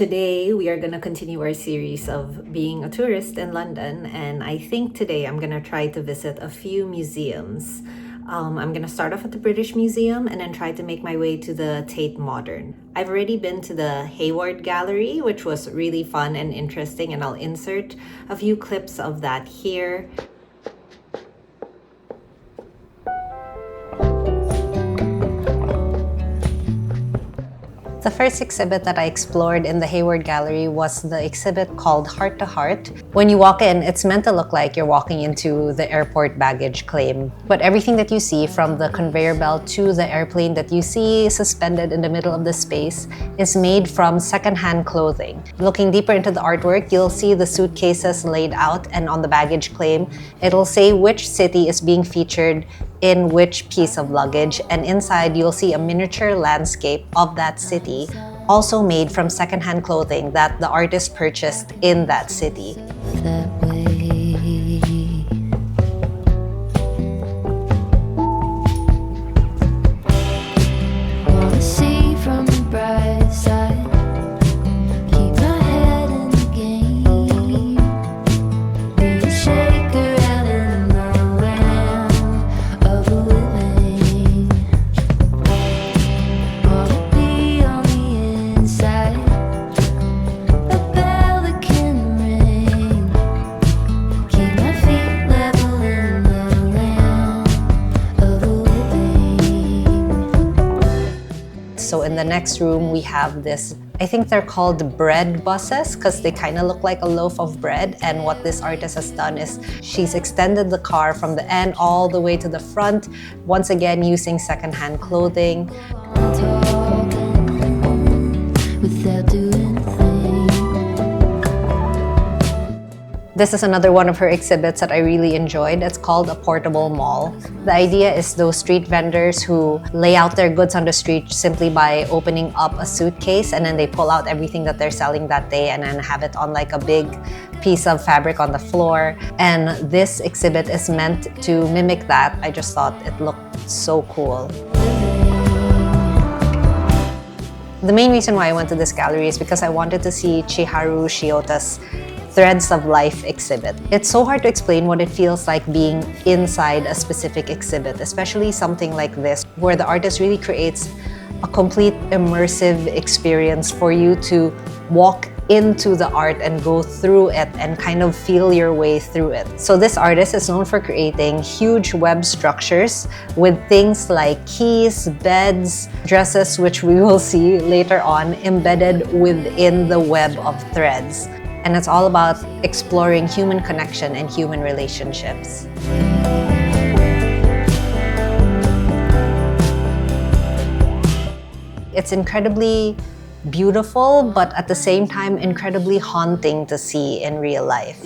Today, we are going to continue our series of being a tourist in London, and I think today I'm going to try to visit a few museums. I'm going to start off at the British Museum and then try to make my way to the Tate Modern. I've already been to the Hayward Gallery, which was really fun and interesting, and I'll insert a few clips of that here. The first exhibit that I explored in the Hayward Gallery was the exhibit called Heart to Heart. When you walk in, it's meant to look like you're walking into the airport baggage claim. But everything that you see, from the conveyor belt to the airplane that you see suspended in the middle of the space, is made from secondhand clothing. Looking deeper into the artwork, you'll see the suitcases laid out, and on the baggage claim, it'll say which city is being featured in which piece of luggage, and inside you'll see a miniature landscape of that city, also made from secondhand clothing that the artist purchased in that city. So in the next room, we have this, I think they're called bread buses because they kind of look like a loaf of bread. And what this artist has done is she's extended the car from the end all the way to the front, once again using secondhand clothing. This is another one of her exhibits that I really enjoyed. It's called a portable mall. The idea is those street vendors who lay out their goods on the street simply by opening up a suitcase, and then they pull out everything that they're selling that day and then have it on like a big piece of fabric on the floor. And this exhibit is meant to mimic that. I just thought it looked so cool. The main reason why I went to this gallery is because I wanted to see Chiharu Shiota's Threads of Life exhibit. It's so hard to explain what it feels like being inside a specific exhibit, especially something like this, where the artist really creates a complete immersive experience for you to walk into the art and go through it and kind of feel your way through it. So this artist is known for creating huge web structures with things like keys, beds, dresses, which we will see later on, embedded within the web of threads. And it's all about exploring human connection and human relationships. It's incredibly beautiful, but at the same time, incredibly haunting to see in real life.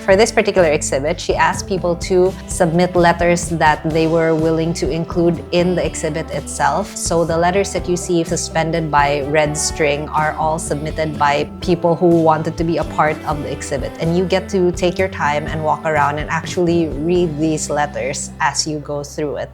For this particular exhibit, she asked people to submit letters that they were willing to include in the exhibit itself. So the letters that you see suspended by red string are all submitted by people who wanted to be a part of the exhibit. And you get to take your time and walk around and actually read these letters as you go through it.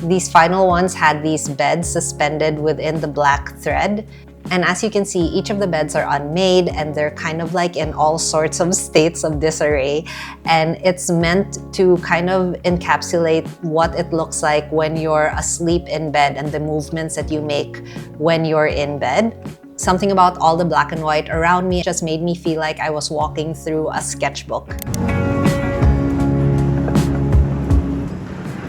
These final ones had these beds suspended within the black thread. And as you can see, each of the beds are unmade and they're kind of like in all sorts of states of disarray. And it's meant to kind of encapsulate what it looks like when you're asleep in bed and the movements that you make when you're in bed. Something about all the black and white around me just made me feel like I was walking through a sketchbook.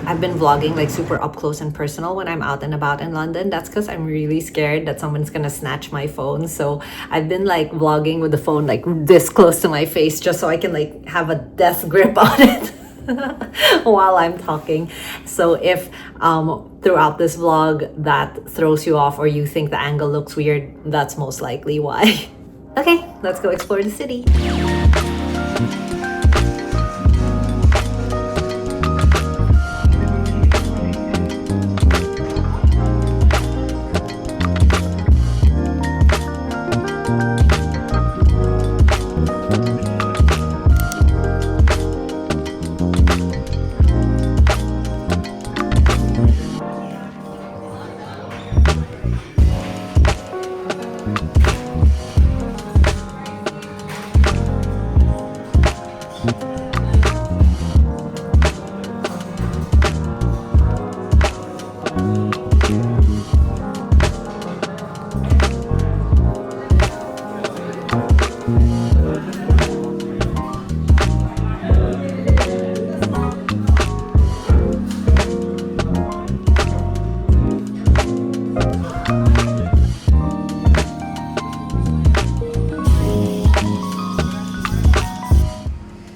I've been vlogging like super up close and personal when I'm out and about in London. That's because I'm really scared that someone's gonna snatch my phone. So I've been like vlogging with the phone like this close to my face just so I can like have a death grip on it while I'm talking. So if throughout this vlog that throws you off or you think the angle looks weird, that's most likely why. Okay, let's go explore the city.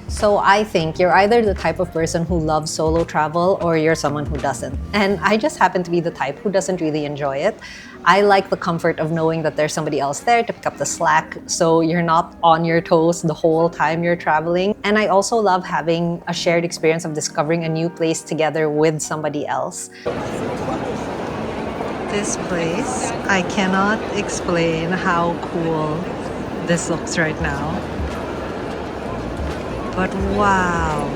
So I think you're either the type of person who loves solo travel or you're someone who doesn't. And I just happen to be the type who doesn't really enjoy it. I like the comfort of knowing that there's somebody else there to pick up the slack so you're not on your toes the whole time you're traveling. And I also love having a shared experience of discovering a new place together with somebody else. This place, I cannot explain how cool this looks right now. But wow!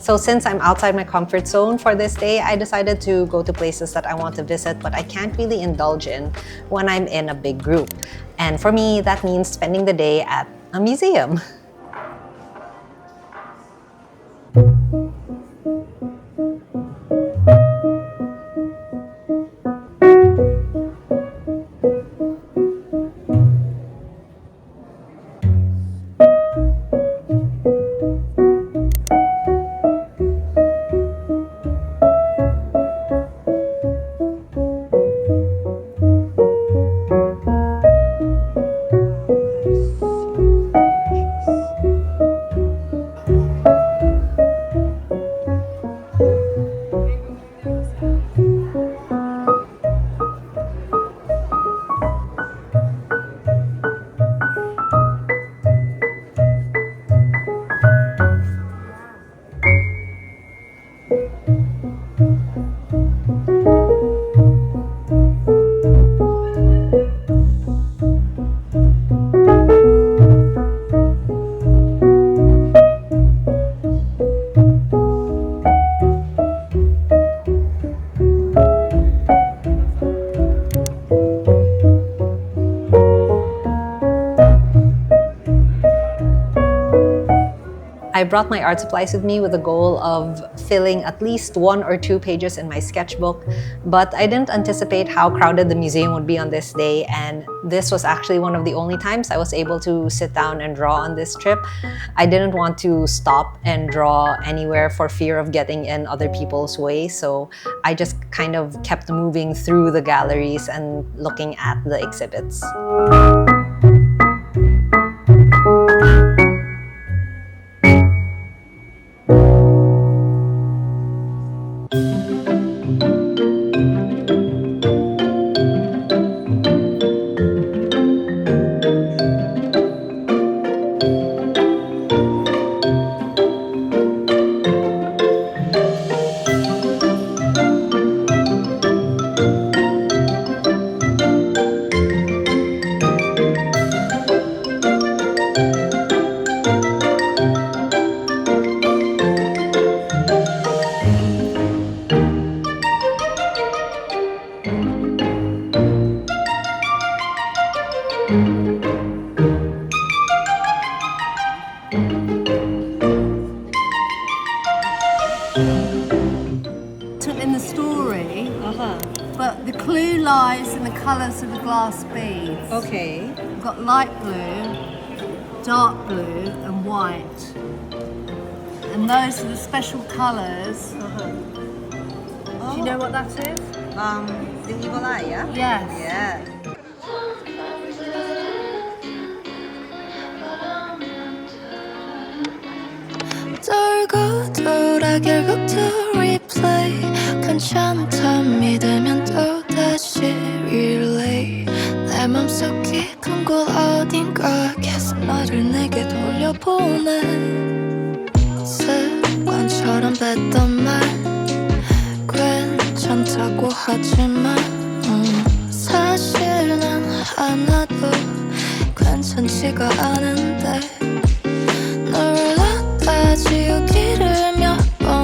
So since I'm outside my comfort zone for this day, I decided to go to places that I want to visit but I can't really indulge in when I'm in a big group. And for me, that means spending the day at a museum. I brought my art supplies with me with the goal of filling at least 1 or 2 pages in my sketchbook, but I didn't anticipate how crowded the museum would be on this day, and this was actually one of the only times I was able to sit down and draw on this trip. I didn't want to stop and draw anywhere for fear of getting in other people's way, so I just kind of kept moving through the galleries and looking at the exhibits. In the story, but the clue lies in the colours of the glass beads. Okay. We've got light blue, dark blue and white. And those are the special colours. Do you know what that is? The evil eye, yeah? Yes. Yeah. 결국도 replay 괜찮다 믿으면 또다시 relay 내 맘속 깊은 곳 어딘가 계속 너를 내게 돌려보내 습관처럼 뱉던 말 괜찮다고 하지만 사실 난 하나도 괜찮지가 않은데 널 갖다 지우기를 몇 번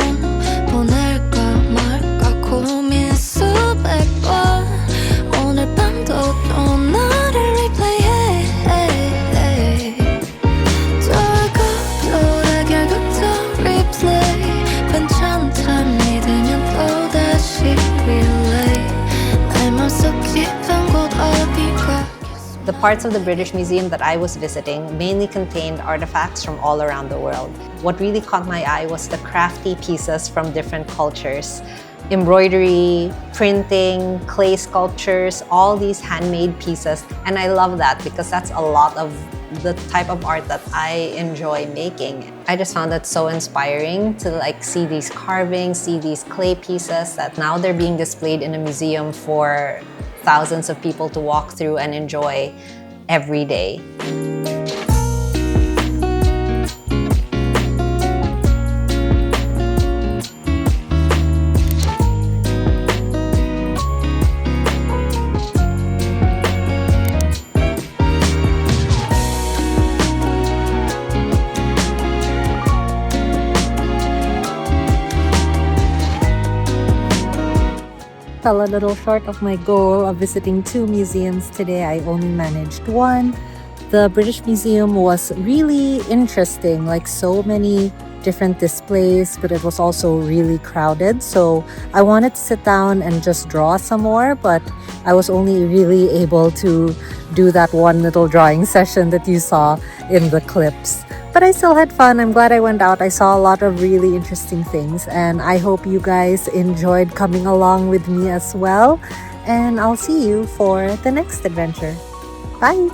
보낼까 말까 고민 수백 번 오늘 밤도 또 너를 replay해 돌고 돌아 결국도 replay 괜찮다 믿으면 또다시 relay 내 맘속 깊은 곳 어디가 The parts of the British Museum that I was visiting mainly contained artifacts from all around the world. What really caught my eye was the crafty pieces from different cultures. Embroidery, printing, clay sculptures, all these handmade pieces. And I love that because that's a lot of the type of art that I enjoy making. I just found it so inspiring to see these carvings, see these clay pieces that now they're being displayed in a museum for thousands of people to walk through and enjoy every day. Fell a little short of my goal of visiting 2 museums today. I only managed 1. The British Museum was really interesting, so many different displays, but it was also really crowded. So I wanted to sit down and just draw some more, but I was only really able to do that one little drawing session that you saw in the clips. But I still had fun. I'm glad I went out. I saw a lot of really interesting things, and I hope you guys enjoyed coming along with me as well. And I'll see you for the next adventure. Bye!